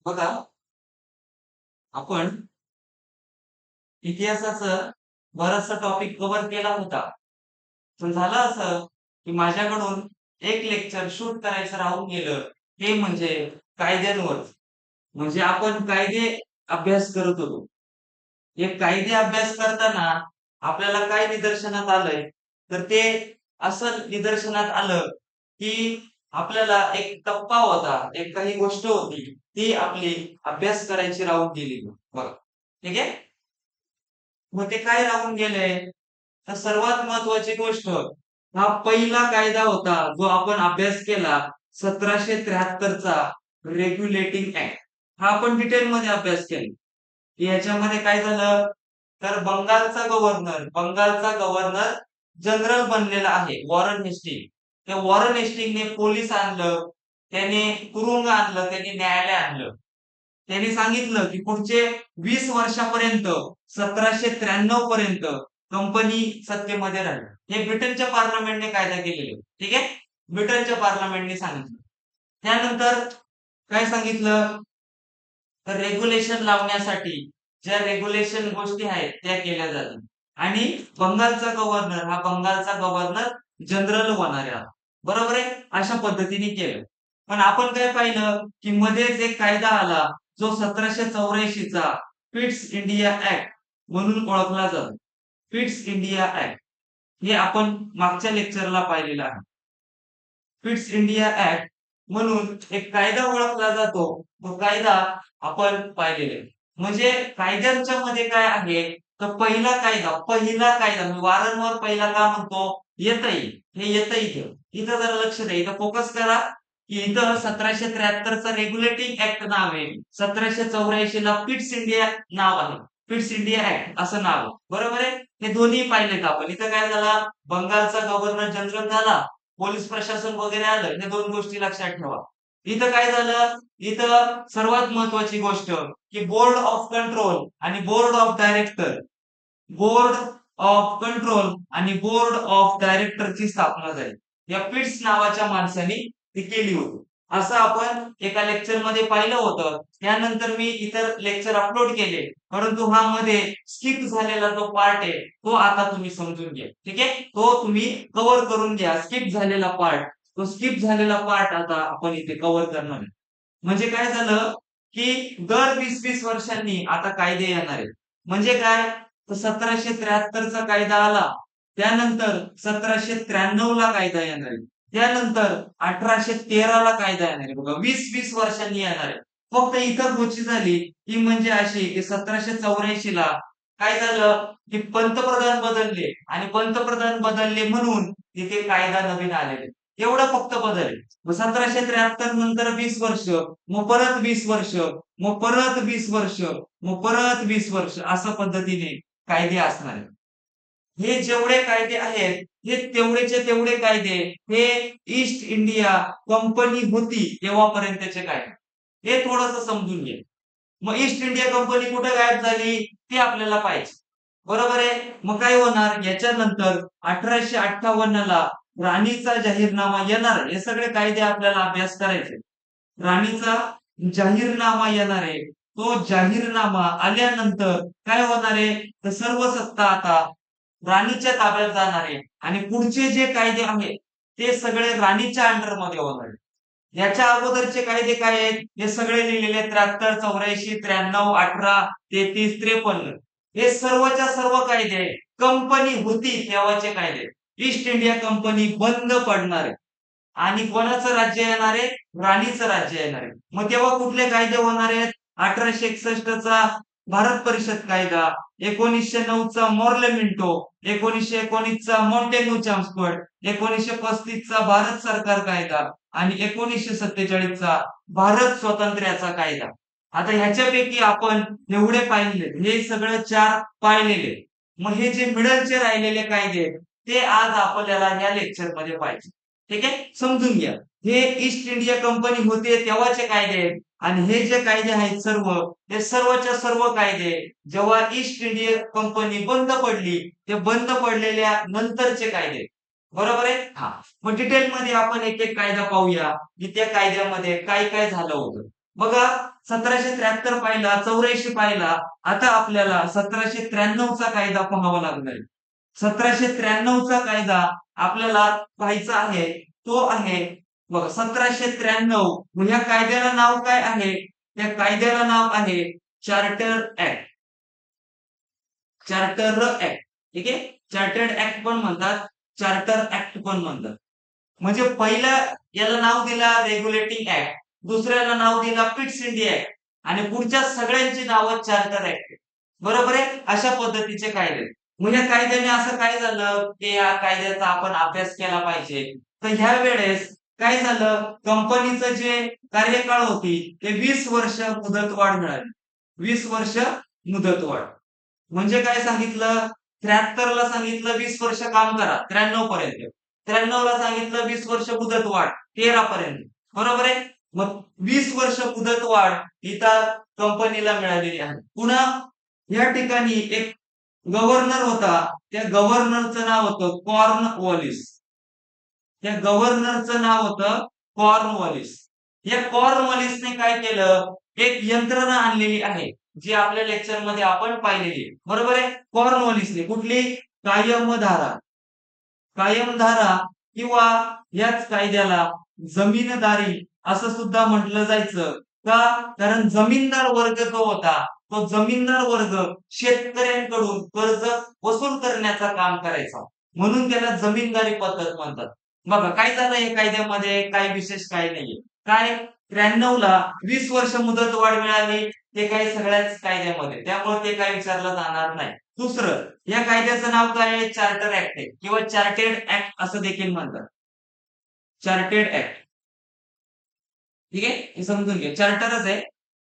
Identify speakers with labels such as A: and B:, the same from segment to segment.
A: बघा, आपण इतिहासाचं बराचसा टॉपिक कव्हर केला होता. पण झालं असं, की माझ्याकडून एक लेक्चर शूट करायचं राहून गेलं. ते म्हणजे कायद्यांवर. म्हणजे आपण कायदे अभ्यास करत होतो. हे कायदे अभ्यास करताना आपल्याला काय निदर्शनात आलंय, तर ते असं निदर्शनात आलं, की आपल्याला एक टप्पा होता, एक काही गोष्ट होती, ती आपली अभ्यास करायची राहून गेली. बघा. ठीक आहे? मग ते काय राहून गेलंय? तर सर्वात महत्वाची गोष्ट, हा पहिला कायदा होता जो आपण अभ्यास केला 1773 चा रेग्युलेटिंग ऍक्ट. हा आपण डिटेलमध्ये अभ्यास केला. की याच्यामध्ये काय झालं, तर बंगालचा गव्हर्नर जनरल बनलेला आहे वॉरन हेस्टिंग. त्या वॉरन हेस्टिंगने पोलीस आणलं, त्याने तुरुंग आणलं, त्याने न्यायालय आणलं. त्यांनी सांगितलं की पुढचे 20 वर्षापर्यंत 1793 पर्यंत कंपनी सत्तेमध्ये राहील. हे ब्रिटनच्या पार्लमेंटने कायदा केलेले. ठीक आहे? ब्रिटनच्या पार्लमेंटने सांगितलं. त्यानंतर काय सांगितलं, तर रेग्युलेशन लावण्यासाठी ज्या रेग्युलेशन गोष्टी आहेत त्या केल्या जातात. आणि बंगालचा गव्हर्नर जनरल होणार आहे. बरोबर आहे? अशा पद्धतीने केलं. पण आपण काय पाहिलं, की मध्येच एक कायदा आला जो 1784 चा पिट्स इंडिया ऍक्ट म्हणून ओळखला जातो. पिट्स इंडिया ऍक्ट हे आपण मागच्या लेक्चरला पाहिलेलं आहे. फिट्स इंडिया ऍक्ट म्हणून एक कायदा ओळखला जातो. तो कायदा आपण पाहिलेला आहे. म्हणजे कायद्यांच्या मध्ये काय आहे, तर पहिला कायदा मी वारंवार पहिला का म्हणतो, येतही हे येतही ठेव. इथं जरा लक्ष द्या, इथं फोकस करा, की इथं 1773 चा रेग्युलेटिंग ऍक्ट नाव आहे. 1784 ला फिट्स इंडिया नाव आहे. फिट्स इंडिया ऍक्ट असं नाव आहे. बरोबर आहे? हे दोन्ही पाहिलेत आपण. इथं काय झाला, बंगालचा गव्हर्नर जनरल झाला, पोलीस प्रशासन वगैरे आलं. या दोन गोष्टी लक्षात ठेवा. इथं काय झालं, इथं सर्वात महत्वाची गोष्ट, की बोर्ड ऑफ कंट्रोल आणि board of director board of control आणि बोर्ड ऑफ डायरेक्टरची स्थापना झाली. या पिट्स नावाच्या माणसाने ती केली होती. असं आपण एका लेक्चर मध्ये पाहिलं होतं. त्यानंतर मी इतर लेक्चर अपलोड केले, परंतु हा मध्ये स्किप झालेला जो पार्ट आहे तो आता तुम्ही समजून घ्या. ठीक आहे? तो तुम्ही कव्हर करून घ्या. स्किप झालेला पार्ट आता आपण इथे कव्हर करणार आहे. म्हणजे काय झालं, की दर 20-20 वर्षांनी आता कायदे येणार आहेत. म्हणजे काय, तर 1773 चा कायदा आला, त्यानंतर 1793 ला कायदा येणार आहे, त्यानंतर 1813 ला कायदा येणार आहे. बघा, 20-20 वर्षांनी येणार आहे. फक्त इथं गोष्टी झाली ती म्हणजे अशी, की 1784 ला काय झालं, की पंतप्रधान बदलले आणि पंतप्रधान बदलले म्हणून तिथे कायदा नवीन आलेले. एवढं फक्त बदल आहे. मग 1773 नंतर 20 वर्ष, मग परत 20 वर्ष, मग परत 20 वर्ष, मग परत 20 वर्ष, अशा पद्धतीने कायदे असणार आहेत. हे जेवढे कायदे आहेत, हे तेवढेचे तेवढे कायदे हे ईस्ट इंडिया कंपनी होती तेव्हापर्यंतचे कायदे. हे थोडंसं समजून घे. मग ईस्ट इंडिया कंपनी कुठे गायब झाली ते आपल्याला पाहिजे. बरोबर आहे? मग काय होणार याच्यानंतर 1858 ला राणीचा जाहीरनामा येणार. हे सगळे कायदे आपल्याला अभ्यास करायचे. राणीचा जाहीरनामा येणार आहे. तो जाहीरनामा आल्यानंतर काय होणार आहे, तर सर्व सत्ता आता राणीच्या ताब्यात जाणार आहे आणि पुढचे जे कायदे आहेत ते सगळे राणीच्या अंडरमध्ये होणार आहेत. याच्या अगोदरचे कायदे काय आहेत, हे सगळे लिहिलेले 73, 84, 93, 18, 33, 53. हे सर्वच्या सर्व कायदे कंपनी होती तेव्हाचे कायदे. ईस्ट इंडिया कंपनी बंद पडणार आहे आणि कोणाचं राज्य येणार आहे, राणीचं राज्य येणार आहे. मग तेव्हा कुठले कायदे होणार आहेत, 1861 चा भारत परिषद कायदा, 1909 चा मॉर्लेमिंटो, 1919 चा मॉन्टेन्यू चॅम्स्फर्ड, 1935 चा भारत सरकार कायदा आणि 1947 चा भारत स्वातंत्र्याचा कायदा. आता ह्याच्यापैकी आपण एवढे पाहिले, हे सगळं 4 पाहिलेले. मग हे जे मिडलचे राहिलेले कायदे ते आज आपल्याला या लेक्चर मध्ये पाहिजे. ठीक आहे? समजून घ्या. हे ईस्ट इंडिया कंपनी होते तेव्हाचे कायदे आहेत आणि हे जे कायदे आहेत सर्व, हे सर्वच्या सर्व कायदे जेव्हा ईस्ट इंडिया कंपनी बंद पडली, ते बंद पडलेल्या नंतरचे कायदे. बरोबर आहे? हा. मग डिटेलमध्ये आपण एक एक कायदा पाहूया, की त्या कायद्यामध्ये काय काय झालं होतं. बघा 1773 पाहिला, 84 पाहिला, आता आपल्याला 1793 चा कायदा पाहावा लागणार आहे. 1793 चा कायदा आपल्याला पाहायचा आहे, तो आहे बघा 1793. या कायद्याला नाव काय आहे? त्या कायद्याला नाव आहे चार्टर ऍक्ट. Charter act. ठीक आहे, चार्टर्ड ऍक्ट पण म्हणतात, चार्टर ऍक्ट पण म्हणतात. म्हणजे पहिला याला नाव दिला रेग्युलेटिंग ऍक्ट, दुसऱ्याला नाव दिला पिट्स इंडिया ऍक्ट आणि पुढच्या सगळ्यांची नावं चार्टर ऍक्ट. बरोबर आहे, अशा पद्धतीचे कायदे. मग या कायद्याने असं काय झालं की या कायद्याचा आपण अभ्यास केला पाहिजे. तर ह्या वेळेस काय झालं, कंपनीचं जे कार्यकाळ होती ते 20 वर्ष मुदतवाढ मिळाली. 20 वर्ष मुदतवाढ म्हणजे काय सांगितलं, 73 ला सांगितलं 20 वर्ष काम करा 93 पर्यंत, 93 ला सांगितलं 20 वर्ष मुदतवाढ 13 पर्यंत. बरोबर आहे, मग 20 वर्ष मुदतवाढ इथं कंपनीला मिळालेली आहे. पुन्हा या ठिकाणी एक गव्हर्नर होता, त्या गव्हर्नरचं नाव होतं कॉर्नवॉलिस. त्या गव्हर्नरचं नाव होतं कॉर्नवॉलिस. या कॉर्नवॉलिसने काय केलं, एक यंत्रणा आणलेली आहे जी आपल्या लेक्चर मध्ये आपण पाहिलेली आहे. बरोबर आहे, कॉर्नवॉलिसने कुठली, कायमधारा. कायमधारा किंवा याच कायद्याला जमीनदारी असं सुद्धा म्हटलं जायचं. का? कारण जमीनदार वर्ग जो होता, तो जमीनदार वर्ग शेतकऱ्यांकडून कर्ज वसूल करण्याचं काम करायचा, म्हणून त्याला जमीनदारी पद्धत म्हणतात. बघा काय झालं या कायद्यामध्ये, काय विशेष काय नाहीये. काय 93 ला 20 वर्ष मुदतवाढ मिळाली, ते काही सगळ्याच कायद्यामध्ये, त्यामुळे ते काही विचारलं जाणार नाही. दुसरं, या कायद्याचं नाव काय आहे, चार्टर ऍक्ट आहे किंवा चार्टेड ऍक्ट असं देखील म्हणतात. Chartered act. ठीक आहे, हे समजून घ्या, चार्टरच आहे,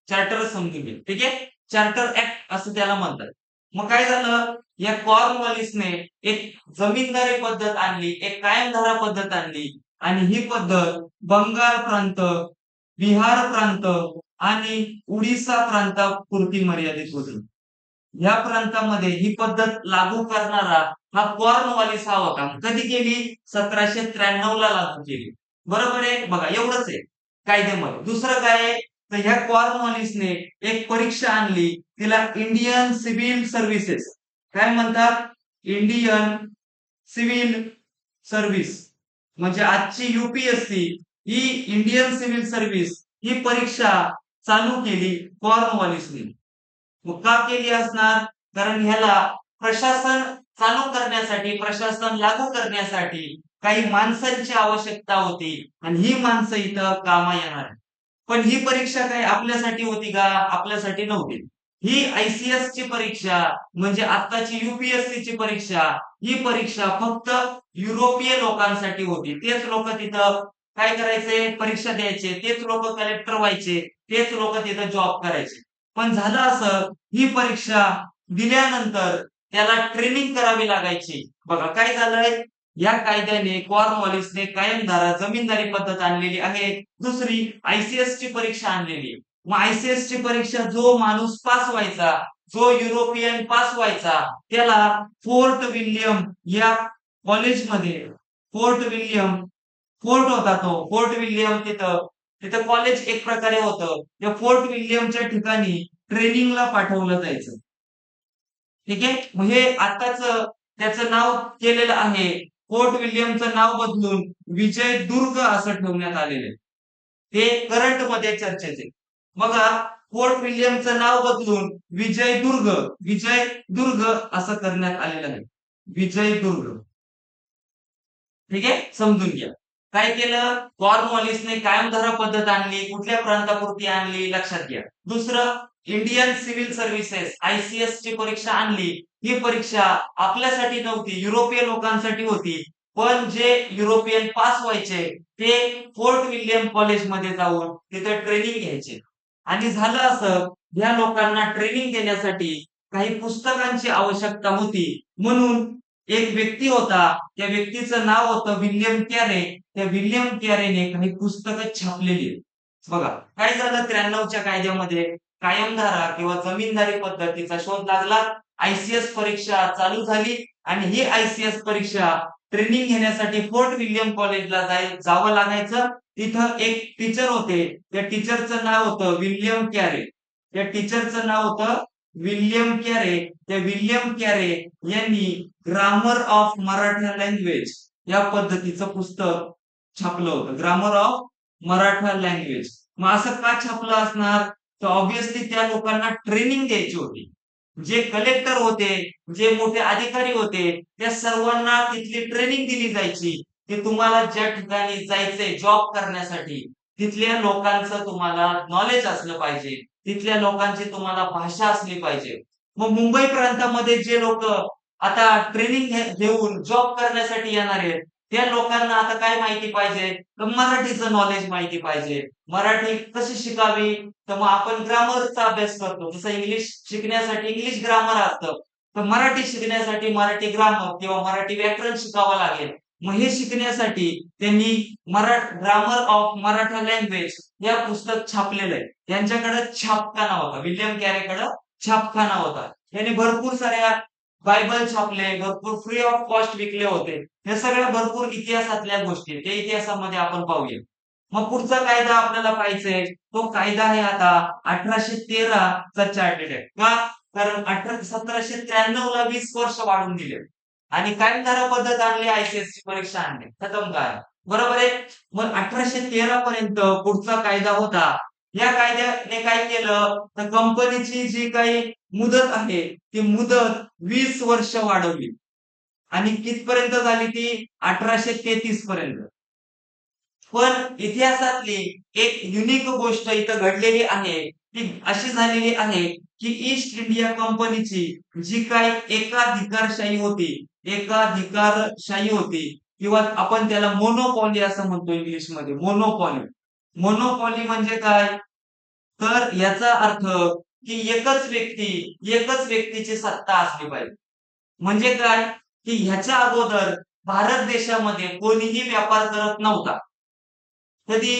A: चार्टरच समजून घ्या. ठीक आहे, चार्टर ऍक्ट असं त्याला म्हणतात. मग काय झालं, या कॉर्नवॉलिसने एक जमीनदारी पद्धत आणली, एक कायमधारा पद्धत आणली आणि ही पद्धत बंगाल प्रांत, बिहार प्रांत आणि उडीसा प्रांतापुरती मर्यादित होती. या प्रांतामध्ये ही पद्धत लागू करणारा हा कॉर्नवॉलिस हा होता. कधी केली, 1793 ला लागू केली. बरोबर आहे, बघा एवढंच आहे कायद्यामध्ये. दुसरं काय आहे, तर ह्या कॉर्नवॉलिसने एक परीक्षा आणली, तिला इंडियन सिव्हिल सर्व्हिसेस काय म्हणतात, इंडियन सिव्हिल सर्व्हिस. म्हणजे आजची युपीएससी ही इंडियन सिव्हिल सर्व्हिस ही परीक्षा चालू केली कॉर्नवॉलिसने. मग का केली असणार, कारण ह्याला प्रशासन चालू करण्यासाठी, प्रशासन लागू करण्यासाठी काही माणसांची आवश्यकता होती आणि ही माणसं इथं कामा येणार. पण ही परीक्षा काय आपल्यासाठी होती का, आपल्यासाठी नव्हती. ही आयसीएस ची परीक्षा म्हणजे आताची युपीएससी ची परीक्षा, ही परीक्षा फक्त युरोपीय लोकांसाठी होती. तेच लोक तिथं काय करायचे, परीक्षा द्यायचे, तेच लोक कलेक्टर व्हायचे, तेच लोक तिथं जॉब करायचे. पण झालं असं, ही परीक्षा दिल्यानंतर त्याला ट्रेनिंग करावी लागायची. बघा काय झालंय, या कायद्याने कॉर्नवॉलिसने कायमधारा जमीनदारी पद्धत आणलेली आहे. दुसरी आयसीएस ची परीक्षा आणलेली. मग आयसीएस ची परीक्षा जो माणूस पास व्हायचा, जो युरोपियन पास व्हायचा, त्याला फोर्ट विल्यम या कॉलेजमध्ये, फोर्ट विल्यम फोर्ट होता तो, फोर्ट विल्यम तिथं तिथं कॉलेज एक प्रकारे होतं. त्या फोर्ट विल्यमच्या ठिकाणी ट्रेनिंगला पाठवलं जायचं. ठीक आहे, मग हे आताच त्याचं नाव केलेलं आहे, फोर्ट विल्यमचं नाव बदलून विजय दुर्ग असं ठेवण्यात आलेलं आहे. ते करंट मध्ये चर्चेचे. बघा फोर्ट विल्यमचं नाव बदलून विजय दुर्ग, विजय दुर्ग असं करण्यात आलेलं आहे. विजय दुर्ग. ठीक आहे, समजून घ्या. काय केलं, कॉर्नवॉलिसने कायमधारा पद्धत आणली, कुठल्या प्रांतापुरती आणली लक्षात घ्या. दुसरं, इंडियन सिव्हिल सर्व्हिसेस आयसीएस ची परीक्षा आणली. ही परीक्षा आपल्यासाठी नव्हती, युरोपीय लोकांसाठी होती. पण जे युरोपियन पास व्हायचे ते फोर्ट विल्यम कॉलेजमध्ये जाऊन तिथे ट्रेनिंग घ्यायचे. आणि झालं असं, या लोकांना ट्रेनिंग देण्यासाठी काही पुस्तकांची आवश्यकता होती, म्हणून एक व्यक्ती होता, त्या व्यक्तीचं नाव होतं विल्यम कॅरे. त्या विल्यम कॅरेने काही पुस्तकं छापलेली आहेत. बघा काय झालं, 93च्या कायद्यामध्ये कायमधारा किंवा जमीनदारी पद्धतीचा शोध लागला. आयसीएस परीक्षा चालू झाली आणि ही आयसीएस परीक्षा ट्रेनिंग घेण्यासाठी फोर्ट विल्यम कॉलेजला जावं लागायचं. तिथं एक टीचर होते. त्या टीचरचं नाव होतं विल्यम कॅरे. त्या टीचरचं नाव होतं विल्यम कॅरे. त्या विल्यम कॅरे यांनी ग्रामर ऑफ मराठा लँग्वेज या पद्धतीचं पुस्तक छापलं होतं. Grammar of Maratha language. मग असं का छापलं असणार? तर ऑब्व्हियसली त्या लोकांना ट्रेनिंग द्यायची होती. जे कलेक्टर होते, जे मोठे अधिकारी होते, त्या सर्वांना तिथली ट्रेनिंग दिली जायची, की तुम्हाला ज्या ठिकाणी जायचंय जॉब करण्यासाठी, तिथल्या लोकांचं तुम्हाला नॉलेज असलं पाहिजे. तिथल्या लोकांची तुम्हाला भाषा असली पाहिजे. मग मुंबई प्रांतामध्ये जे लोक आता ट्रेनिंग घेऊन जॉब करण्यासाठी येणार आहेत, त्या लोकांना आता काय माहिती पाहिजे? तर मराठीचं नॉलेज माहिती पाहिजे. मराठी कशी शिकावी? तर मग आपण ग्रामरचा अभ्यास करतो. जसं इंग्लिश शिकण्यासाठी इंग्लिश ग्रामर असतं. तर मराठी शिकण्यासाठी मराठी ग्रामर किंवा मराठी व्याकरण शिकावं लागेल. मग हे शिकण्यासाठी त्यांनी ग्रामर ऑफ मराठा लँग्वेज या पुस्तक छापलेलं आहे. त्यांच्याकडे छापखाना होता. विल्यम कॅरेकडे छापखाना होता. त्यांनी भरपूर साऱ्या बायबल छापले, भरपूर फ्री ऑफ कॉस्ट विकले होते. हे सगळ्या भरपूर इतिहासातल्या गोष्टी आहेत. त्या इतिहासामध्ये आपण पाहूया. मग पुढचा कायदा आपल्याला पाहायचा तो कायदा आहे आता 1813 चा चार्टर्ड ऍक्ट. का? कारण 1793 ला 20 वर्ष वाढून दिले आणि कायमधारा पद्धत आणली, आयसीएसची परीक्षा आणली, खतम काय. बरोबर आहे. मग 1813 पर्यंत पुढचा कायदा होता. या कायद्याने काय केलं तर कंपनीची जी काही मुदत आहे ती मुदत 20 वर्ष वाढवली आणि कितपर्यंत झाली ती 1833 पर्यंत. पण इतिहासातली एक युनिक गोष्ट इथं घडलेली आहे ती अशी झालेली आहे की ईस्ट इंडिया कंपनीची जी काही एकाधिकारशाही होती किंवा आपण त्याला मोनोपॉली असं म्हणतो इंग्लिशमध्ये. मोनोपॉली. मोनोपॉली म्हणजे काय? तर याचा अर्थ की एकच व्यक्तीची सत्ता असली पाहिजे. म्हणजे काय? की ह्याच्या अगोदर भारत देशामध्ये कोणीही व्यापार करत नव्हता. कधी?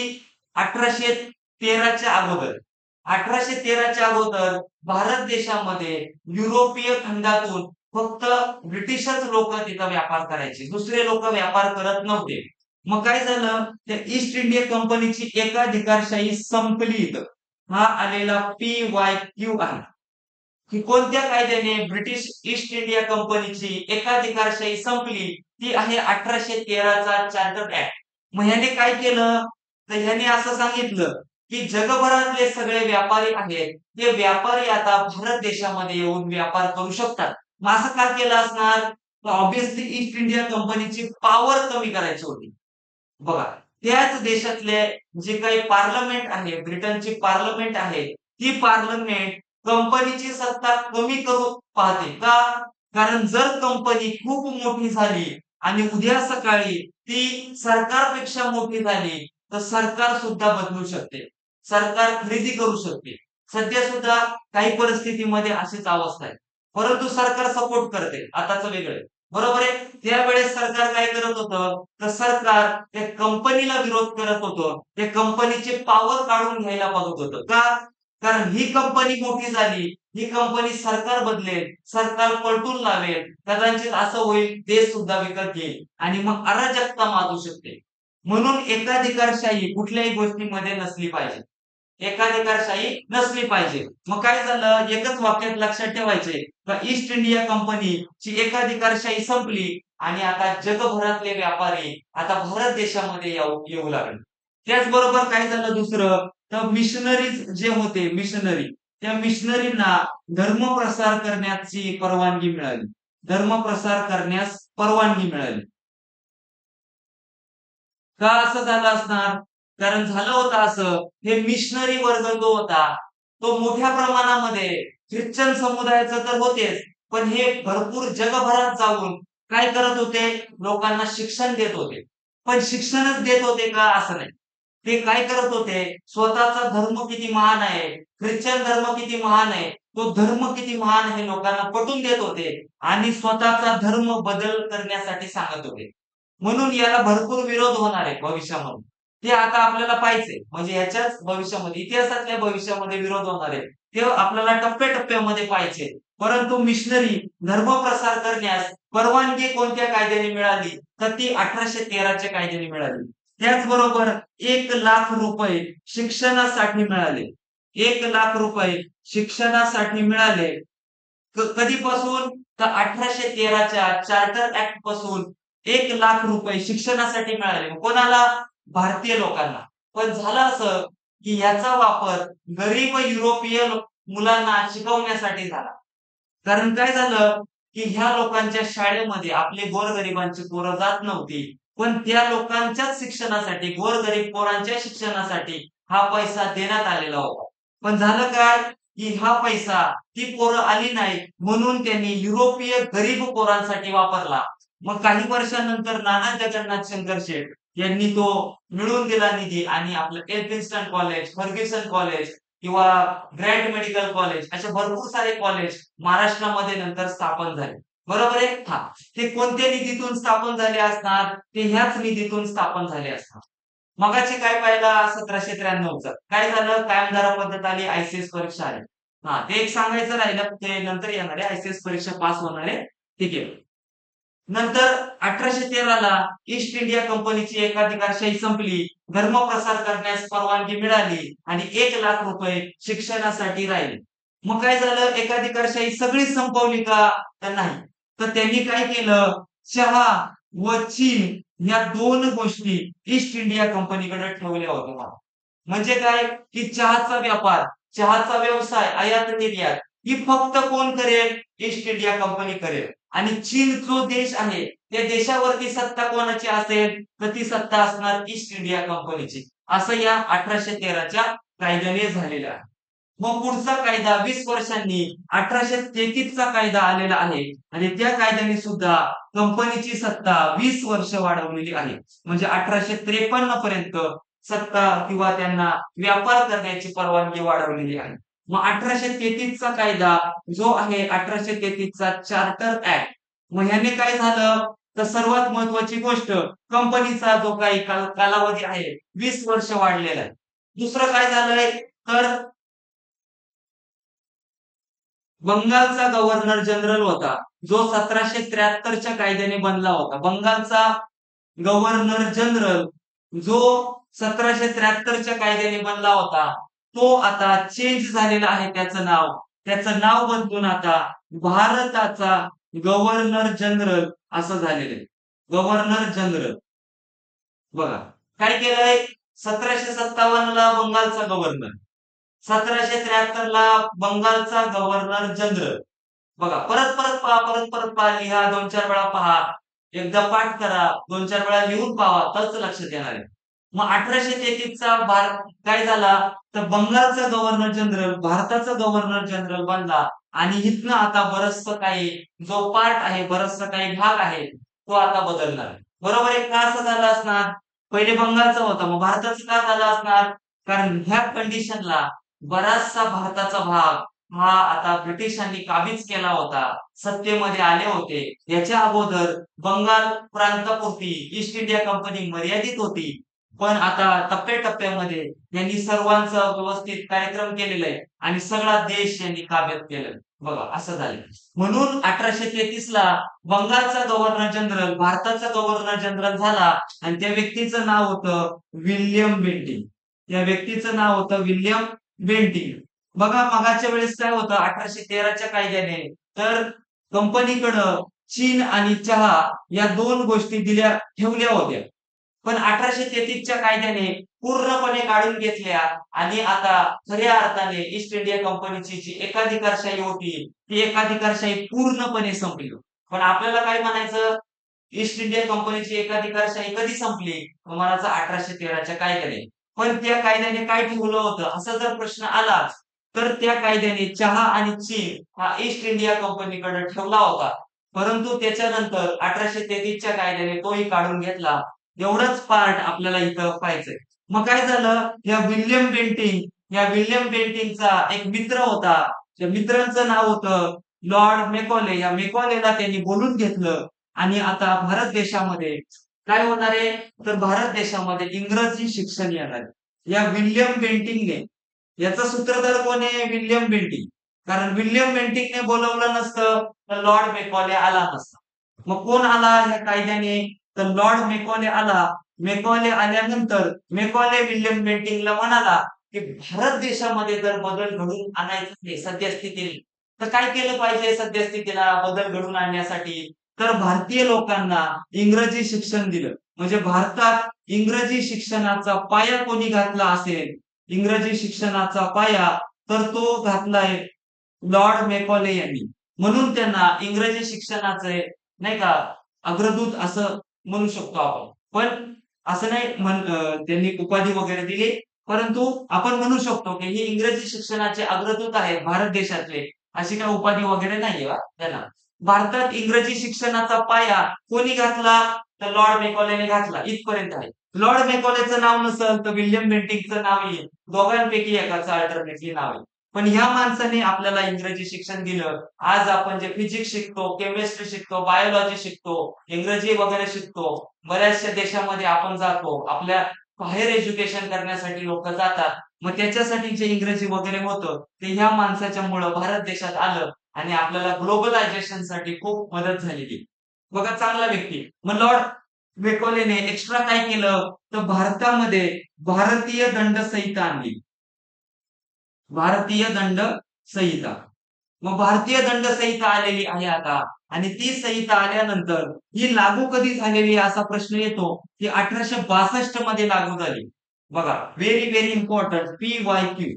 A: 1813च्या अगोदर. 1813च्या अगोदर भारत देशामध्ये युरोपीय खंडातून फक्त ब्रिटिशच लोक तिथं व्यापार करायचे. दुसरे लोक व्यापार करत नव्हते. मग काय झालं? त्या ईस्ट इंडिया कंपनीची एकाधिकारशाही संपली इथं. हा आलेला PYQ आहे. की कोणत्या कायद्याने ब्रिटिश ईस्ट इंडिया कंपनीची एकाधिकारशाही संपली? ती आहे 1813 चा चार्टर्ड ऍक्ट. मग ह्याने काय केलं? तर ह्याने असं सांगितलं की जगभरातले सगळे व्यापारी आहेत ते व्यापारी आता भारत देशामध्ये येऊन व्यापार करू शकतात. मग असं का केलं असणार? तर ऑब्व्हियसली ईस्ट इंडिया कंपनीची पॉवर कमी करायची होती. बघा, त्याच देशातले जे काही पार्लमेंट आहे, ब्रिटनची पार्लमेंट आहे, ती पार्लमेंट कंपनीची सत्ता कमी करू पाहते. का? कारण जर कंपनी खूप मोठी झाली आणि उद्या सकाळी ती सरकारपेक्षा मोठी झाली, तर सरकार सुद्धा बदलू शकते. सरकार खरेदी करू शकते. सध्या सुद्धा काही परिस्थितीमध्ये अशीच अवस्था आहे. परंतु सरकार सपोर्ट करते. आताचं वेगळं आहे. बरोबर आहे. त्यावेळेस सरकार काय करत होतं? तर सरकार त्या कंपनीला विरोध करत होतं. त्या कंपनीचे पॉवर काढून घ्यायला बघत होतं. का? कारण ही कंपनी मोठी झाली, ही कंपनी सरकार बदलेल, सरकार पलटून लावेल, कदाचित असं होईल देश सुद्धा विकत घेईल आणि मग अराजकता माजू शकते. म्हणून एकाधिकारशाही कुठल्याही गोष्टीमध्ये नसली पाहिजे. एकाधिकारशाही नसली पाहिजे. मग काय झालं? एकच वाक्यात लक्षात ठेवायचंय का ईस्ट इंडिया कंपनीची एकाधिकारशाही संपली आणि आता जगभरातले व्यापारी आता भारत देशामध्ये येऊ लागले. त्याचबरोबर काय झालं दुसरं? तर मिशनरीज जे होते मिशनरी, त्या मिशनरींना धर्म प्रसार करण्याची परवानगी मिळाली. धर्म प्रसार करण्यास परवानगी मिळाली. का असं झालं असणार? कारण झालं होतं असं, हे मिशनरी वर्ग जो होता, तो मोठ्या प्रमाणामध्ये ख्रिश्चन समुदायाचं तर होतेच, पण हे भरपूर जगभरात जाऊन काय करत होते? लोकांना शिक्षण देत होते. पण शिक्षणच देत होते का? असं नाही. ते काय करत होते? स्वतःचा धर्म किती महान आहे, ख्रिश्चन धर्म किती महान आहे, तो धर्म किती महान हे लोकांना पटवून देत होते आणि स्वतःचा धर्म बदल करण्यासाठी सांगत होते. म्हणून याला भरपूर विरोध होणार आहे भविष्यामध्ये. ते आता आपल्याला पाहायचंय. म्हणजे ह्याच्याच भविष्यामध्ये, इतिहासातल्या भविष्यामध्ये विरोध होणार आहे. ते आपल्याला टप्प्याटप्प्यामध्ये पाहायचे. परंतु मिशनरी धर्म प्रसार करण्यास परवानगी कोणत्या कायद्याने मिळाली? तर ती 1813 च्या कायद्याने मिळाली. त्याचबरोबर 1,00,000 रुपये शिक्षणासाठी मिळाले. 1,00,000 रुपये शिक्षणासाठी मिळाले. कधीपासून? तर 1813च्या चार्टर ऍक्ट पासून 1,00,000 रुपये शिक्षणासाठी मिळाले. कोणाला? भारतीय लोकांना. पण झालं असं की याचा वापर गरीब युरोपीय मुलांना शिकवण्यासाठी झाला. कारण काय झालं की ह्या लोकांच्या शाळेमध्ये आपले गोरगरिबांची पोरं जात नव्हती. पण त्या लोकांच्याच शिक्षणासाठी, गोरगरीब पोरांच्या शिक्षणासाठी हा पैसा देण्यात आलेला होता. पण झालं काय की हा पैसा ती पोरं आली नाही म्हणून त्यांनी युरोपीय गरीब पोरांसाठी वापरला. मग काही वर्षानंतर नाना जगन्नाथ शंकर शेठ यांनी तो मिळवून दिला निधी आणि आपलं एल्फिन्स्टन कॉलेज, फर्ग्युसन कॉलेज किंवा ग्रँड मेडिकल कॉलेज असे भरपूर सारे कॉलेज महाराष्ट्रामध्ये नंतर स्थापन झाले. बरोबर आहे? हा. ते कोणत्या निधीतून स्थापन झाले असणार? ते ह्याच निधीतून स्थापन झाले असणार. मगाची काय पाहिला 1793च काय झालं? कायमधारा पद्धत आली, आयसीएस परीक्षा आली. हा, ते एक सांगायचं राहिलं, ते नंतर येणार आहे. आयसीएस परीक्षा पास होणार आहे. ठीक आहे. नंतर 1813ला ईस्ट इंडिया कंपनीची एकाधिकारशाही संपली, धर्मप्रसार करण्यास परवानगी मिळाली आणि 1,00,000 रुपये शिक्षणासाठी राहिले. मग काय झालं? एकाधिकारशाही सगळीच संपवली का? तर नाही. तर त्यांनी काय केलं? चहा व चीन या दोन गोष्टी ईस्ट इंडिया कंपनीकडे ठेवल्या होत्या. म्हणजे काय की चहाचा व्यापार, चहाचा व्यवसाय, आयात निर्यात ही फक्त कोण करेल? ईस्ट इंडिया कंपनी करेल. आणि चीन जो देश आहे त्या देशावरती सत्ता कोणाची असेल? तर ती सत्ता असणार ईस्ट इंडिया कंपनीची. असं या 1813च्या कायद्याने झालेलं आहे. मग पुढचा कायदा 20 वर्षांनी 1833चा कायदा आलेला आहे आणि त्या कायद्याने सुद्धा कंपनीची सत्ता 20 वर्ष वाढवलेली आहे. म्हणजे 1853 पर्यंत सत्ता किंवा त्यांना व्यापार करण्याची परवानगी वाढवलेली आहे. मग 1833चा कायदा जो आहे 1833चा चार्टर ऍक्ट, मग ह्याने काय झालं? तर सर्वात महत्वाची गोष्ट कंपनीचा जो काही कालावधी आहे 20 वर्ष वाढलेला आहे. दुसरं काय झालंय? तर बंगालचा गव्हर्नर जनरल होता जो 1773च्या कायद्याने बनला होता. बंगालचा गव्हर्नर जनरल जो 1773च्या कायद्याने बनला होता तो आता चेंज झालेला आहे. त्याचं नाव बदलून आता भारताचा गव्हर्नर जनरल असं झालेलं आहे. Governor general. बघा काय केलंय? 1757ला बंगालचा गव्हर्नर, 1773ला बंगालचा गव्हर्नर जनरल. बघा परत परत पहा, परत परत पहा, लिहा, 2-4 वेळा पहा, एकदा पाठ करा, 2-4 वेळा लिहून पहा, तरच लक्षात येणार आहे. मग 1833चा भारत काय झाला? तर बंगालचा गव्हर्नर जनरल भारताचा गव्हर्नर जनरल बनला आणि इथनं आता बरचसं काही जो पार्ट आहे, बरचसा काही भाग आहे तो आता बदलणार आहे. बरोबर आहे? का असं झालं असणार? पहिले बंगालचा होता, मग भारताचं का झालं असणार? कारण ह्या कंडिशनला बराचसा भारताचा भाग हा आता ब्रिटिशांनी काबीज केला होता, सत्तेमध्ये आले होते. याच्या अगोदर बंगाल प्रांतापुरती ईस्ट इंडिया कंपनी मर्यादित होती. पण आता टप्प्याटप्प्यामध्ये यांनी सर्वांचा व्यवस्थित कार्यक्रम केलेला आहे आणि सगळा देश यांनी काबीज केलेला. बघा असं झालं. म्हणून 1833ला बंगालचा गव्हर्नर जनरल भारताचा गव्हर्नर जनरल झाला आणि त्या व्यक्तीचं नाव होतं विल्यम बेंटिंक. त्या व्यक्तीचं नाव होतं विल्यम बेंटिंक. बघा मगाच्या वेळेस काय होतं 1813च्या कायद्याने, तर कंपनीकडं चीन आणि चहा या दोन गोष्टी ठेवल्या होत्या. पण 1833च्या कायद्याने पूर्णपणे काढून घेतल्या आणि आता खऱ्या अर्थाने ईस्ट इंडिया कंपनीची जी एकाधिकारशाही होती ती एकाधिकारशाही पूर्णपणे संपली. पण आपल्याला काय म्हणायचं? ईस्ट इंडिया कंपनीची एकाधिकारशाही कधी संपली? म्हणायचं 1813च्या कायद्याने. पण त्या कायद्याने काय ठेवलं होतं असा जर प्रश्न आला तर त्या कायद्याने चहा आणि चीन हा ईस्ट इंडिया कंपनीकडे ठेवला होता. परंतु त्याच्यानंतर 1833च्या कायद्याने तोही काढून घेतला. एवढंच पार्ट आपल्याला इथं पाहायचंय. मग काय झालं? या विल्यम बेंटिंकचा एक मित्र होता. त्या मित्रांचं नाव होतं लॉर्ड मेकॉले. या मेकॉलेला त्यांनी बोलून घेतलं आणि आता भारत देशामध्ये काय होणार आहे? तर भारत देशामध्ये इंग्रजी शिक्षण येणार आहे. या विल्यम बेंटिंकने, याचा सूत्रधार कोण आहे? William Bentinck. कारण विल्यम बेंटिंकने बोलवलं नसतं तर लॉर्ड मेकॉले आला नसता. मग कोण आला ह्या कायद्याने? तर लॉर्ड मेकॉले आला. मेकॉले आल्यानंतर मेकॉले विल्यम बेंटिंकला म्हणाला की भारत देशामध्ये जर बदल घडवून आणायचा आहे सद्यस्थितीला, तर काय केलं पाहिजे सद्यस्थितीला बदल घडवून आणण्यासाठी? तर भारतीय लोकांना इंग्रजी शिक्षण दिलं. म्हणजे भारतात इंग्रजी शिक्षणाचा पाया कोणी घातला असेल, इंग्रजी शिक्षणाचा पाया, तर तो घातलाय लॉर्ड मेकॉले यांनी. म्हणून त्यांना इंग्रजी शिक्षणाचे नाही का अग्रदूत असं म्हणू शकतो आपण. पण असं नाही त्यांनी उपाधी वगैरे दिली, परंतु आपण म्हणू शकतो की हे इंग्रजी शिक्षणाचे अग्रदूत आहेत भारत देशातले. अशी काही उपाधी वगैरे नाहीये त्यांना. भारतात इंग्रजी शिक्षणाचा पाया कोणी घातला? तर लॉर्ड मेकॉलेने घातला. इथपर्यंत आहे. लॉर्ड मेकॉलेचं नाव नसेल तर विल्यम बेंटिंकचं नाव येईल. दोघांपैकी एकाचं अल्टरनेटली नाव आहे. पण ह्या माणसाने आपल्याला इंग्रजी शिक्षण दिलं. आज आपण जे फिजिक्स शिकतो, केमिस्ट्री शिकतो, बायोलॉजी शिकतो, इंग्रजी वगैरे शिकतो. बऱ्याचशा देशामध्ये आपण जातो. आपल्या बाहेर एज्युकेशन करण्यासाठी लोक जातात. मग त्याच्यासाठी जे इंग्रजी वगैरे होतं ते ह्या माणसाच्यामुळं भारत देशात आलं आणि आपल्याला ग्लोबलायझेशनसाठी खूप मदत झालेली. बघा चांगला व्यक्ती. मग लॉर्ड मेकॉलेने एक्स्ट्रा काय केलं? तर भारतामध्ये भारतीय दंड संहिता आणली. भारतीय दंड संहिता. मग भारतीय दंड संहिता आलेली आहे आता, आणि ती संहिता आल्यानंतर ही लागू कधी झालेली असा प्रश्न येतो की 1862 मध्ये लागू झाली. बघा व्हेरी व्हेरी इम्पॉर्टंट PYQ.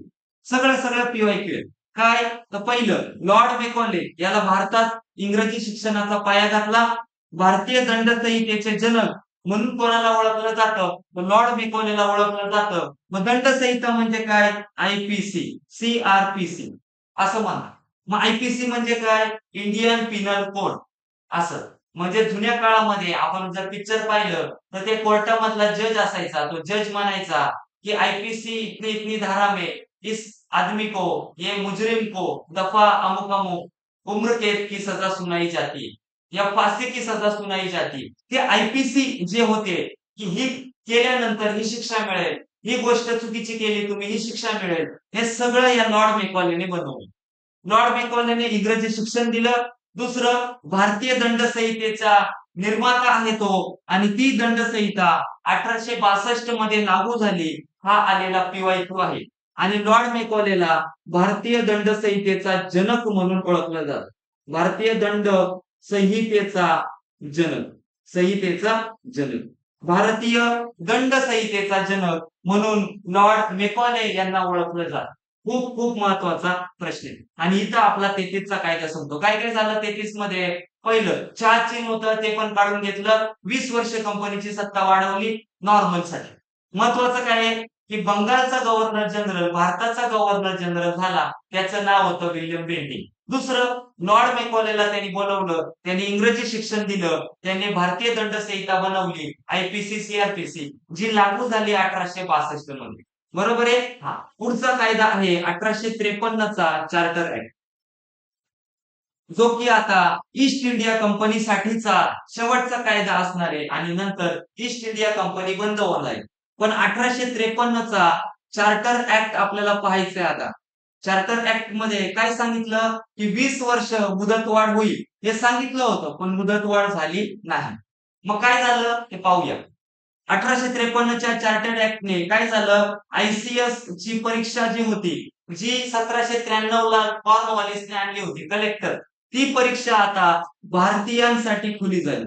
A: सगळं सगळं PYQ. काय? तर पहिलं लॉर्ड मेकॉले याला भारतात इंग्रजी शिक्षणाचा पाया घातला. भारतीय दंड संहितेचे जनक म्हणून कोणाला ओळखलं जातं? तर लॉर्ड मेकॉलेला ओळखलं जातं. मग दंड संहिता म्हणजे काय? IPC, CRPC असं म्हणा. मग IPC म्हणजे काय? इंडियन पिनल कोड असं. म्हणजे जुन्या काळामध्ये आपण जर पिक्चर पाहिलं तर ते कोर्टामधला जज असायचा. तो जज म्हणायचा की IPC इतनी इतनी धारा में इस आदमी को, ये मुजरिम को दफा अमुक अमुक उम्र कैद की सजा सुनाई जाती या फाशी की सजा सुनाई जाती. ते IPC जे होते की ही केल्यानंतर ही शिक्षा मिळेल, ही गोष्ट चुकीची केली तुम्ही ही शिक्षा मिळेल, हे सगळं या लॉर्ड मेकॉलेने बनवलं. लॉर्ड मेकॉलेने इंग्रजी शिक्षण दिलं. दुसरं भारतीय दंड संहितेचा निर्माता आहे तो, आणि ती दंड संहिता 1862 मध्ये लागू झाली. हा आलेला PYQ आहे. आणि लॉर्ड मेकॉलेला भारतीय दंड संहितेचा जनक म्हणून ओळखलं जातं. भारतीय दंड संहितेचा जनक, संहितेचा जनक, भारतीय दंड संहितेचा जनक म्हणून लॉर्ड मेकॉले यांना ओळखलं जातं. खूप खूप महत्वाचा प्रश्न आहे. आणि इथं आपला 33चा कायदा संपतो. काय काय झालं 33 मध्ये? पहिलं चहा चीन होतं ते पण काढून घेतलं. 20 वर्ष कंपनीची सत्ता वाढवली नॉर्मलसाठी. महत्वाचं काय आहे की बंगालचा गव्हर्नर जनरल भारताचा गव्हर्नर जनरल झाला. त्याचं नाव होतं विल्यम बेंटिंक. दुसरं लॉर्ड मेकॉलेला त्यांनी बोलवलं, त्यांनी इंग्रजी शिक्षण दिलं, त्यांनी भारतीय दंड संहिता बनवली IPC CRPC, जी लागू झाली 1862 मध्ये. बरोबर आहे. हा पुढचा कायदा आहे 1853 चा चार्टर ऍक्ट, जो की आता ईस्ट इंडिया कंपनीसाठीचा शेवटचा कायदा असणार आहे आणि नंतर ईस्ट इंडिया कंपनी बंद होणार आहे. पण 1853 चा चार्टर ऍक्ट आपल्याला पाहायचा आहे आता. चार्टर ऍक्ट मध्ये काय सांगितलं की 20 वर्ष मुदतवाढ होईल हे सांगितलं होतं, पण मुदतवाढ झाली नाही. मग काय झालं ते पाहूया. 1853च्या चार्टर्ड ऍक्टने काय झालं? ICS ची परीक्षा जी होती, जी 1793 ला कॉर्नवॉलिसने आणली होती कलेक्टर, ती परीक्षा आता भारतीयांसाठी खुली झाली.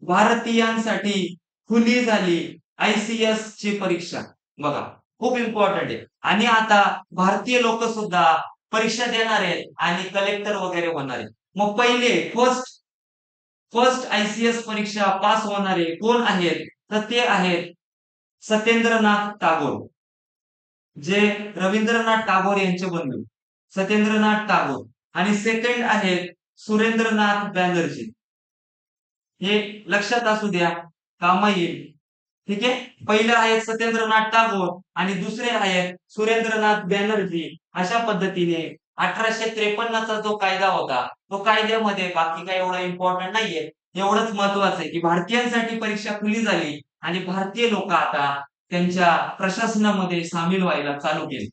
A: भारतीयांसाठी खुली झाली ICS ची परीक्षा. बघा खूप इम्पॉर्टंट आहे. आणि आता भारतीय लोक सुद्धा परीक्षा देणार आहेत आणि कलेक्टर वगैरे होणार आहेत. मग पहिले फर्स्ट फर्स्ट ICS परीक्षा पास होणारे कोण आहेत? तर ते आहेत सत्येंद्रनाथ टागोर, जे रवींद्रनाथ टागोर यांचे बंधू सत्येंद्रनाथ टागोर. आणि सेकंड आहेत सुरेंद्रनाथ बॅनर्जी. हे लक्षात असू द्या, कामा येईल. ठीक आहे. पहिले आहेत सत्येंद्रनाथ टागोर आणि दुसरे आहेत सुरेंद्रनाथ बॅनर्जी. अशा पद्धतीने 1853 चा जो कायदा होता, तो कायद्यामध्ये बाकी काही एवढं इम्पॉर्टंट नाहीये. एवढंच महत्वाचं आहे की भारतीयांसाठी परीक्षा खुली झाली आणि भारतीय लोक आता त्यांच्या प्रशासनामध्ये सामील व्हायला चालू केले.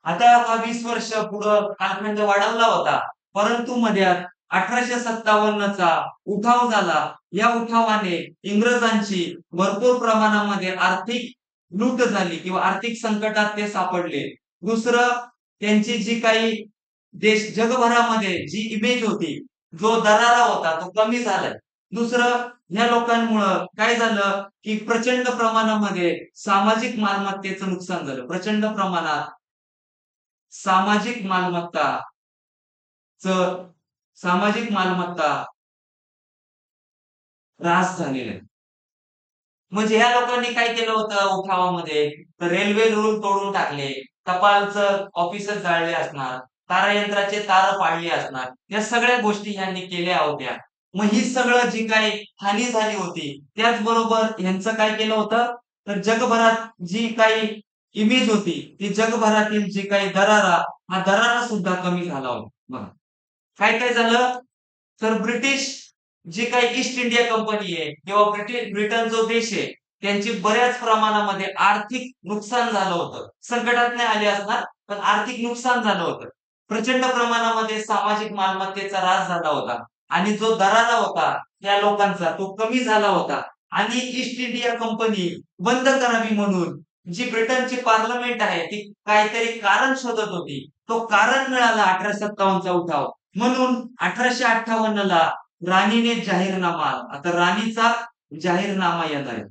A: आता हा 20 वर्ष पुढं कालखंड वाढवला होता, परंतु मध्यात 1857चा उठाव झाला. या उठावाने इंग्रजांची भरपूर प्रमाणामध्ये आर्थिक लूट झाली किंवा आर्थिक संकटात ते सापडले. दुसरं, त्यांची जी काही जगभरामध्ये जी इमेज होती, जो दरारा होता तो कमी झालाय. दुसरं, ह्या लोकांमुळं काय झालं की प्रचंड प्रमाणामध्ये सामाजिक मालमत्तेचं नुकसान झालं. प्रचंड प्रमाणात सामाजिक मालमत्ता सामाजिक मालमत्ता ऱ्हास झालेला आहे. म्हणजे या लोकांनी काय केलं होतं उठावामध्ये, तर रेल्वे रूळ तोडून टाकले, टपालचं ऑफिसच जाळले असणार, तारायंत्राचे तार पाडले असणार. या सगळ्या गोष्टी ह्यांनी केल्या होत्या. मग ही सगळं जी काही हानी झाली होती, त्याचबरोबर ह्यांचं काय केलं होतं, तर जगभरात जी काही इमेज होती, ती जगभरातील जी काही हा दरारा सुद्धा कमी झाला होता. बघा. काय काय झालं, तर ब्रिटिश जी काही ईस्ट इंडिया कंपनी आहे किंवा ब्रिटन जो देश आहे, त्यांची बऱ्याच प्रमाणामध्ये आर्थिक नुकसान झालं होतं. संकटात नाही आले असणार, पण आर्थिक नुकसान झालं होतं. प्रचंड प्रमाणामध्ये सामाजिक मालमत्तेचा ऱ्हास झाला होता आणि जो दरारा होता त्या लोकांचा तो कमी झाला होता आणि ईस्ट इंडिया कंपनी बंद करावी म्हणून जी ब्रिटनची पार्लमेंट आहे ती काहीतरी कारण शोधत होती. तो कारण मिळाला 1857चा उठाव. म्हणून 1858ला राणीने जाहीरनामा, आता राणीचा जाहीरनामा येणार आहे.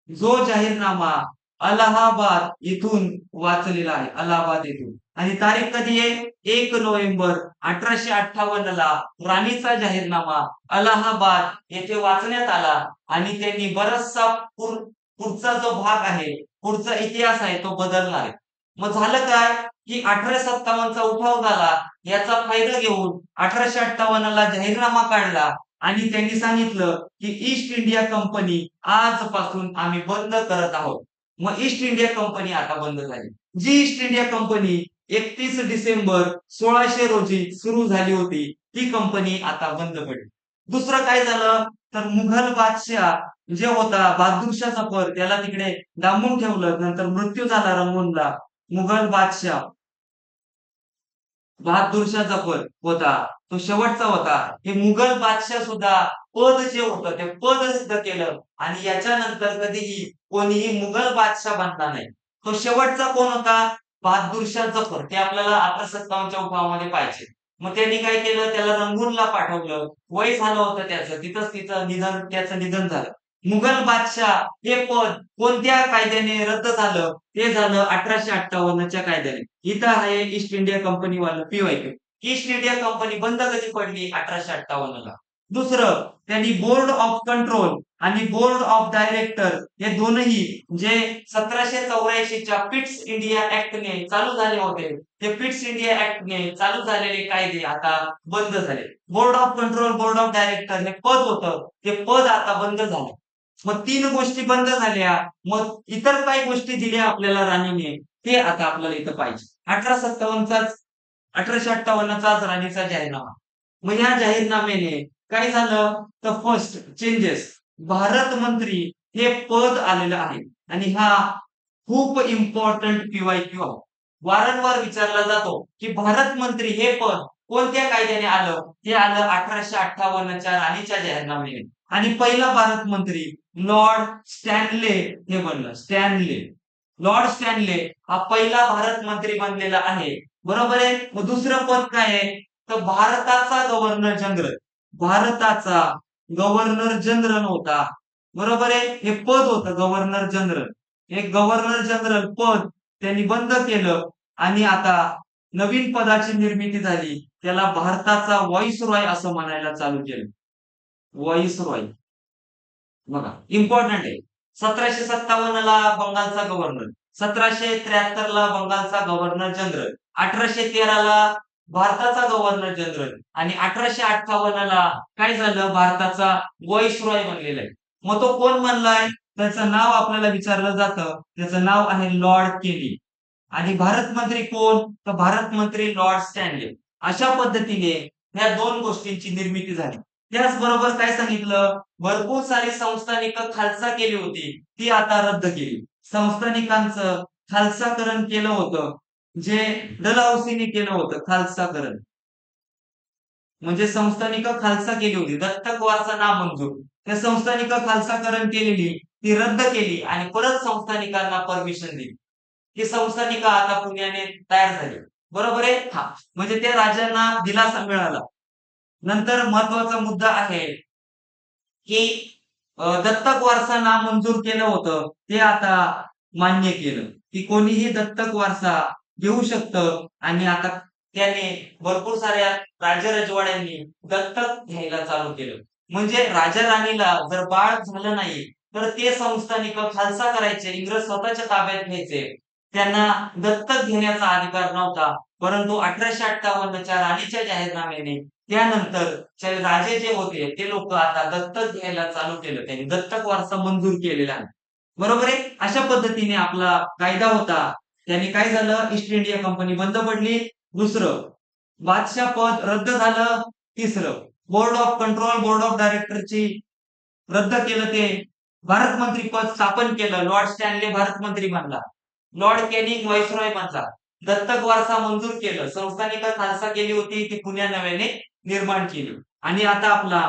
A: जो जाहीरनामा अलाहाबाद इथून वाचलेला आहे, अलाहाबाद येथून. आणि तारीख कधी आहे, 1 नोव्हेंबर 1858ला राणीचा जाहीरनामा अलाहाबाद येथे वाचण्यात आला आणि त्यांनी बराचसा पुढचा जो भाग आहे, पुढचा इतिहास आहे तो बदलणार आहे. मग झालं काय की 1857चा उठाव झाला, याचा फायदा घेऊन 1858ला जाहीरनामा काढला आणि त्यांनी सांगितलं की ईस्ट इंडिया कंपनी आजपासून आम्ही बंद करत आहोत. मग ईस्ट इंडिया कंपनी आता बंद झाली. जी ईस्ट इंडिया कंपनी 31 डिसेंबर 1600 रोजी सुरू झाली होती, ती कंपनी आता बंद पडली. दुसरं काय झालं, तर मुघल बादशाह जे होता बहादूर शाह जफर, त्याला तिकडे डांबून ठेवलं. नंतर मृत्यू झाला रंगूनला. मुघल बादशाह बहादूर शाह जफर होता, तो शेवटचा होता. हे मुघल बादशाह सुद्धा पद जे होतं ते पद सिद्ध केलं आणि याच्यानंतर कधीही कोणीही मुघल बादशाह बनला नाही. तो शेवटचा कोण होता, बहादूर शाह जफर. ते आपल्याला 1857च्या उठावामध्ये पाहिजे. मग त्यांनी काय केलं, त्याला रंगूनला पाठवलं. वय झालं होतं त्याचं, तिथंच त्याचं निधन झालं. मुघल बादशाह हे पद कोणत्या कायद्याने रद्द झालं, ते झालं 1858च्या कायद्याने. इथं आहे ईस्ट इंडिया कंपनी वाला PYQ. ईस्ट इंडिया कंपनी बंद कधी पडली, 1858ला. दुसरं, त्यांनी बोर्ड ऑफ कंट्रोल आणि बोर्ड ऑफ डायरेक्टर हे दोनही जे 1784च्या पिट्स इंडिया ऍक्टने चालू झाले होते, ते पिट्स इंडिया ऍक्टने चालू झालेले कायदे आता बंद झाले. Board of control, board of director हे पद होतं, ते पद आता बंद झालं. मग 3 गोष्टी बंद झाल्या. मग इतर काही गोष्टी दिल्या आपल्याला राणीने, ते आता आपल्याला इथं पाहिजे. 1858चाच राणीचा जाहीरनामा. मग या जाहीरनाम्याने काय झालं, तर फर्स्ट चेंजेस, भारत मंत्री हे पद आलेलं आहे आणि हा खूप इम्पॉर्टंट PYQ आहे. वारंवार विचारला जातो की भारत मंत्री हे पद कोणत्या कायद्याने आलं, ते आलं 1858च्या राणीच्या जाहीरनाम्याने. आणि पहिला भारत मंत्री लॉर्ड स्टॅनले हे बनलं. लॉर्ड स्टॅनले हा पहिला भारत मंत्री बनलेला आहे. बरोबर आहे. मग दुसरं पद काय आहे, तर भारताचा गव्हर्नर जनरल. भारताचा गव्हर्नर जनरल होता. बरोबर आहे. हे पद होतं गव्हर्नर जनरल. हे गव्हर्नर जनरल पद त्यांनी बंद केलं आणि आता नवीन पदाची निर्मिती झाली. त्याला भारताचा व्हॉइसरॉय असं म्हणायला चालू केलं. व्हॉइसरॉय. बघा, इम्पॉर्टंट आहे. 1757ला बंगालचा गव्हर्नर, 1773ला बंगालचा गव्हर्नर जनरल, 1813ला भारताचा गव्हर्नर जनरल आणि 1858ला काय झालं, भारताचा व्हॉइसरॉय बनलेला आहे. मग तो कोण बनलाय, त्याचं नाव आपल्याला विचारलं जातं. त्याचं नाव आहे लॉर्ड केली. आणि भारत मंत्री कोण, तर भारत मंत्री लॉर्ड स्टॅनले. अशा पद्धतीने ह्या दोन गोष्टींची निर्मिती झाली. त्याचबरोबर काय सांगितलं, भरपूर सारी संस्थानिक खालसा केली होती, ती आता रद्द केली. संस्थानिकांचं खालसाकरण केलं होतं, जे डलहौसीने केलं होतं खालसाकरण. म्हणजे संस्थानिका खालसा केली होती, दत्तक वारसा नामंजूर. त्या संस्थानिका खालसाकरण केलेली ती रद्द केली आणि परत संस्थानिकांना परमिशन दिली. ही संस्थानिका आता पुण्याने तयार झाली. बरोबर आहे? हा. म्हणजे त्या राजांना दिलासा मिळाला. नंतर महत्वाचा मुद्दा आहे की दत्तक वारसा नामंजूर केलं होतं, ते आता मान्य केलं, की कोणीही दत्तक वारसा घेऊ शकतं आणि आता त्याने भरपूर साऱ्या राजवाड्यांनी दत्तक घ्यायला चालू केलं. म्हणजे राजा-राणीला जर बाळ झालं नाही, तर ते संस्थानिक खालसा करायचे, इंग्रज स्वतःच्या ताब्यात घ्यायचे. त्यांना दत्तक घेण्याचा अधिकार नव्हता. परंतु 1858च्या राणीच्या जाहीरनाम्याने त्यानंतर राजे जे होते ते लोक आता दत्तक घ्यायला चालू केलं. त्यांनी दत्तक वारसा मंजूर केलेला आहे. बरोबर आहे? अशा पद्धतीने आपला कायदा होता. त्याने काय झालं? ईस्ट इंडिया कंपनी बंद पडली. दुसरं, बादशाह पद रद्द झालं. तिसरं, board of control, board of डायरेक्टरची रद्द केलं ते. भारत मंत्री पद स्थापन केलं. लॉर्ड स्टॅनले भारत मंत्री बनला. लॉर्ड कॅनिंग व्हाईसरॉय बनला. दत्तक वारसा मंजूर केलं. संस्थानिका खालसा केली होती ती पुण्या नव्याने निर्माण केली. आणि आता आपला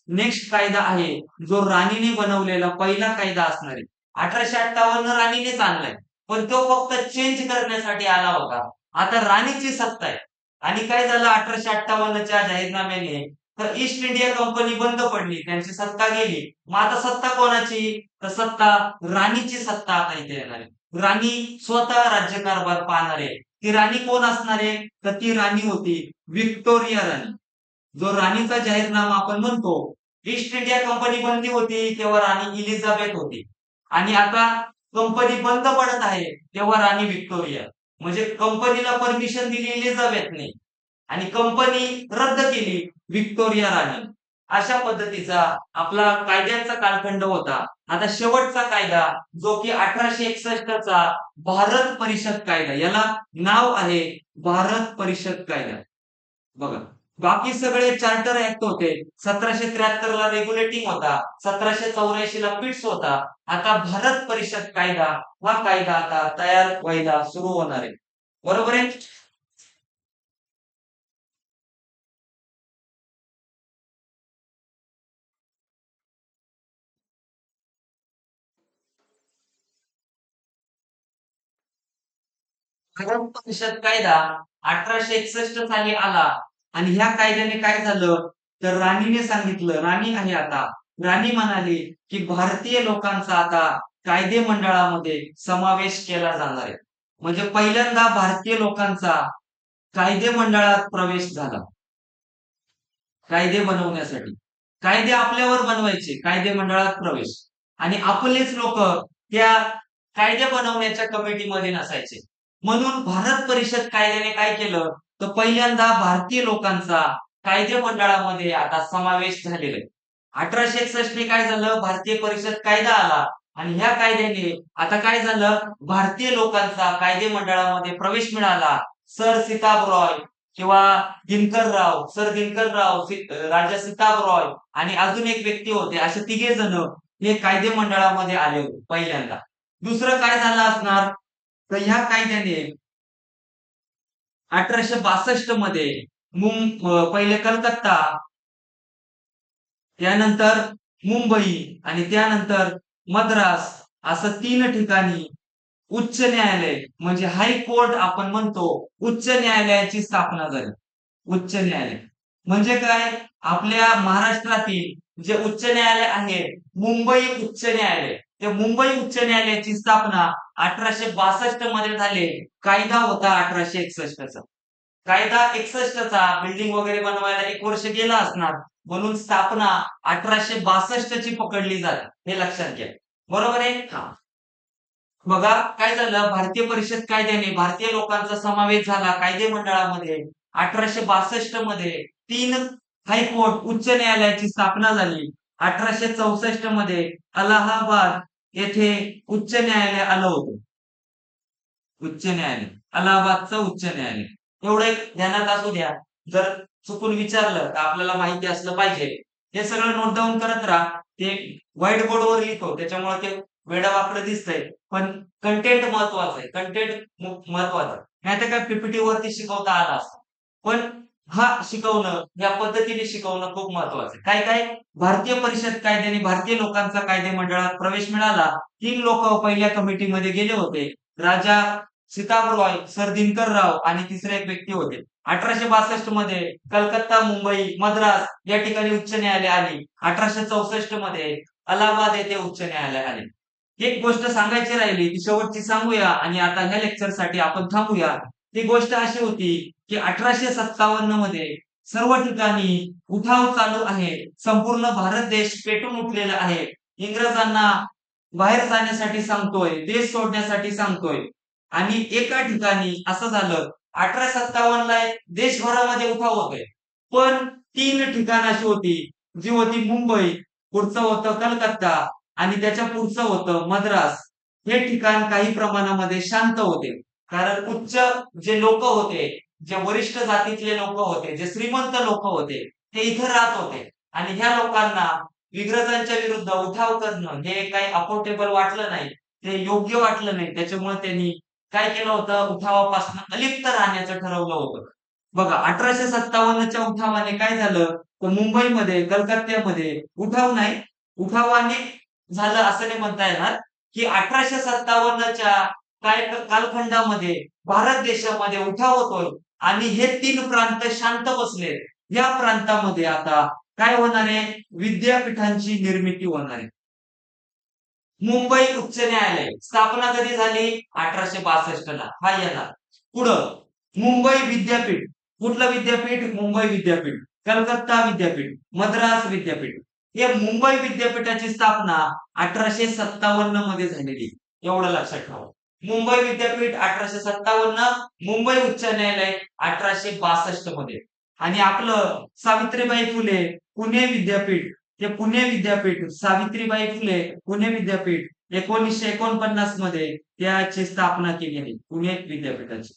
A: नेक्स्ट कायदा आहे जो राणीने बनवलेला पहिला कायदा असणार आहे. 1858 राणीनेच आणलाय, पण तो फक्त चेंज करण्यासाठी आला होता. आता राणीची सत्ता आहे. आणि काय झालं 1858च्या जाहीरनाम्याने? तर ईस्ट इंडिया कंपनी बंद पडली, त्यांची सत्ता गेली. मग आता सत्ता कोणाची? तर सत्ता राणीची सत्ता आता इथे येणार आहे. राणी स्वतः राज्यकारभार पाहणार आहे. ती राणी कोण असणार आहे? तर ती राणी होती व्हिक्टोरिया राणी. जो राणीचा जाहीरनामा आपण म्हणतो, ईस्ट इंडिया कंपनी बंदी होती तेव्हा राणी इलिझाबेथ होती. आणि आता कंपनी बंद पडत आहे तेव्हा राणी व्हिक्टोरिया. म्हणजे कंपनीला परमिशन दिली इलिझाबेथने आणि कंपनी रद्द केली व्हिक्टोरिया राणी. अशा पद्धतीचा आपला कायद्यांचा कालखंड होता. आता शेवटचा कायदा जो की 1861चा भारत परिषद कायदा. याला नाव आहे भारत परिषद कायदा. बघा, बाकी सगळे चार्टर ऍक्ट होते. 1773 ला रेग्युलेटिंग होता, 1784 ला पिट्स होता. आता भारत परिषद कायदा हा कायदा आता तयार व्हायला सुरू होणार आहे. बरोबर आहे? भारत परिषद कायदा 1861 साली आला आणि ह्या कायद्याने काय झालं? तर राणीने सांगितलं, राणी आहे आता, राणी म्हणाली की भारतीय लोकांचा आता कायदे मंडळामध्ये समावेश केला जाणार आहे. म्हणजे पहिल्यांदा भारतीय लोकांचा कायदे मंडळात प्रवेश झाला. कायदे बनवण्यासाठी. कायदे आपल्यावर बनवायचे, कायदे मंडळात प्रवेश. आणि आपलेच लोक त्या कायदे बनवण्याच्या कमिटीमध्ये नसायचे. म्हणून भारत परिषद कायद्याने काय केलं? तर पहिल्यांदा भारतीय लोकांचा कायदे मंडळामध्ये आता समावेश झालेला आहे. 1861 काय झालं? भारतीय परिषद कायदा आला आणि ह्या कायद्याने आता काय झालं? भारतीय लोकांचा कायदे मंडळामध्ये प्रवेश मिळाला. सर सीताब रॉय किंवा दिनकरराव, सर दिनकरराव, राजा सीताब रॉय आणि अजून एक व्यक्ती होते. असे तिघे जण हे कायदे मंडळामध्ये आले होते पहिल्यांदा. दुसरं काय झालं असणार? तर ह्या कायद्याने 1862 मध्ये पहिले कलकत्ता, त्यानंतर मुंबई आणि त्यानंतर मद्रास असं 3 ठिकाणी उच्च न्यायालय म्हणजे हायकोर्ट आपण म्हणतो, उच्च न्यायालयाची स्थापना झाली. उच्च न्यायालय म्हणजे काय? आपल्या महाराष्ट्रातील जे उच्च न्यायालय आहे, मुंबई उच्च न्यायालय, त्या मुंबई उच्च न्यायालयाची स्थापना 1862 मध्ये झाली. कायदा होता 1861चा. कायदा 61चा बिल्डिंग वगैरे बनवायला 1 वर्ष गेला असणार. म्हणून स्थापना 1862 ची पकडली जाते, हे लक्षात घ्या. बरोबर आहे? हा. बघा काय झालं, भारतीय परिषद कायद्याने भारतीय लोकांचा समावेश झाला कायदे मंडळामध्ये. 1862 मध्ये 3 हायकोर्ट उच्च न्यायालयाची स्थापना झाली. 1864 मध्ये अलाहाबाद येथे उच्च न्यायालय आलं होतं. उच्च न्यायालय, अलाहाबादचं उच्च न्यायालय. एवढं एक ध्यानात असू द्या. जर चुकून विचारलं तर आपल्याला माहिती असलं पाहिजे. हे सगळं नोट डाऊन करत राहा. ते व्हाईट बोर्डवर लिहितो त्याच्यामुळे ते वेडावाकडं दिसतंय. पण कंटेंट महत्वाचं आहे. कंटेंट महत्वाचं. नाहीतर काय पीपीटी वरती शिकवता आला असतं. पण हा शिकवणं, या पद्धतीने शिकवणं खूप महत्वाचं आहे. काय काय भारतीय परिषद कायद्याने भारतीय लोकांचा कायदे मंडळात प्रवेश मिळाला. 3 लोक पहिल्या कमिटीमध्ये गेले होते. राजा सीताबरॉय, सर दिनकरराव आणि तिसरे एक व्यक्ती होते. 1862 मध्ये कलकत्ता, मुंबई, मद्रास या ठिकाणी उच्च न्यायालय आली. 1864 मध्ये अलाहाबाद येथे उच्च न्यायालय आले. एक गोष्ट सांगायची राहिली ती शेवटची सांगूया आणि आता ह्या लेक्चरसाठी आपण थांबूया. ती गोष्ट अशी होती की 1857 मध्ये सर्व ठिकाणी उठाव चालू आहे. संपूर्ण भारत देश पेटून उठलेला आहे. इंग्रजांना बाहेर जाण्यासाठी सांगतोय, देश सोडण्यासाठी सांगतोय. आणि एका ठिकाणी असं झालं 1857 ला देशभरामध्ये उठाव होतोय. पण 3 ठिकाण अशी होती, जी होती मुंबई, पुढचं होतं कलकत्ता आणि त्याच्या पुढचं होतं मद्रास. हे ठिकाण काही प्रमाणामध्ये शांत होते. कारण उच्च जे लोक होते, जे वरिष्ठ जातीतले लोक होते, जे श्रीमंत लोक होते, ते इथं राहत होते आणि ह्या लोकांना इंग्रजांच्या विरुद्ध उठाव करणं हे काही अफोर्डेबल वाटलं नाही. ते योग्य वाटलं नाही. त्याच्यामुळे त्यांनी काय केलं होतं, उठावापासून अलिप्त राहण्याचं ठरवलं होतं. बघा 1857च्या उठावाने काय झालं, तर मुंबईमध्ये, कलकत्त्यामध्ये उठाव नाही, उठावाने झालं असं नाही म्हणता येणार, की 1857च्या कालखंडामध्ये भारत देशामध्ये उठाव होतोय आणि हे 3 प्रांत शांत बसले. या प्रांतामध्ये आता काय होणार आहे, विद्यापीठांची निर्मिती होणार आहे. मुंबई उच्च न्यायालय स्थापना कधी झाली, 1862 ला. हा येणार पुढं मुंबई विद्यापीठ. कुठलं विद्यापीठ, मुंबई विद्यापीठ. कलकत्ता विद्यापीठ, मद्रास विद्यापीठ. हे मुंबई विद्यापीठाची स्थापना 1857 मध्ये झालेली. एवढं लक्षात ठेवा. मुंबई विद्यापीठ 1857, मुंबई उच्च न्यायालय 1862 मध्ये. आणि आपलं सावित्रीबाई फुले पुणे विद्यापीठ, ते पुणे विद्यापीठ, सावित्रीबाई फुले पुणे विद्यापीठ 1949 मध्ये त्याची स्थापना केली आहे. पुणे विद्यापीठाची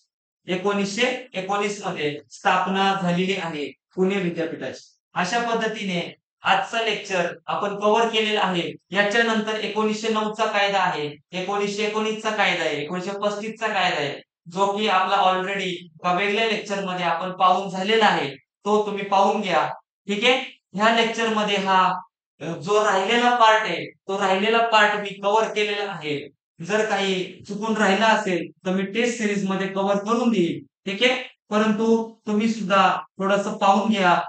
A: 1919 मध्ये स्थापना झालेली आहे पुणे विद्यापीठाची. अशा पद्धतीने आजचा लेक्चर आपण कव्हर केलेला आहे. याच्यानंतर 1909 चा कायदा आहे, 1919 चा कायदा आहे, 1935 चा कायदा आहे, जो की आपला ऑलरेडी वेगळ्या लेक्चर मध्ये आपण पाहून झालेला आहे. तो तुम्ही पाहून घ्या. ठीक आहे. ह्या लेक्चर मध्ये हा जो राहिलेला पार्ट आहे, तो राहिलेला पार्ट मी कव्हर केलेला आहे. जर काही चुकून राहिला असेल तर मी टेस्ट सिरीज मध्ये कव्हर करून देईन. ठीक आहे. परंतु तुम्ही सुद्धा थोडंसं पाहून घ्या.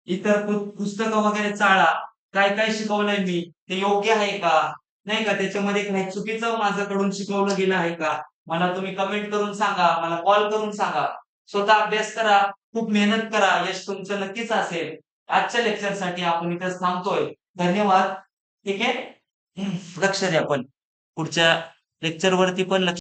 A: इतर पुस्तकं वगैरे चाळा. काय काय शिकवलंय मी ते योग्य आहे का, नाही का, त्याच्यामध्ये काही चुकीचं माझ्याकडून शिकवलं गेलं आहे का, मला तुम्ही कमेंट करून सांगा, मला कॉल करून सांगा. स्वतः अभ्यास करा, खूप मेहनत करा, यश तुमचं नक्कीच असेल. आजच्या लेक्चरसाठी आपण इथंच थांबतोय. धन्यवाद. ठीक आहे. लक्ष द्या पण पुढच्या लेक्चरवरती पण लक्ष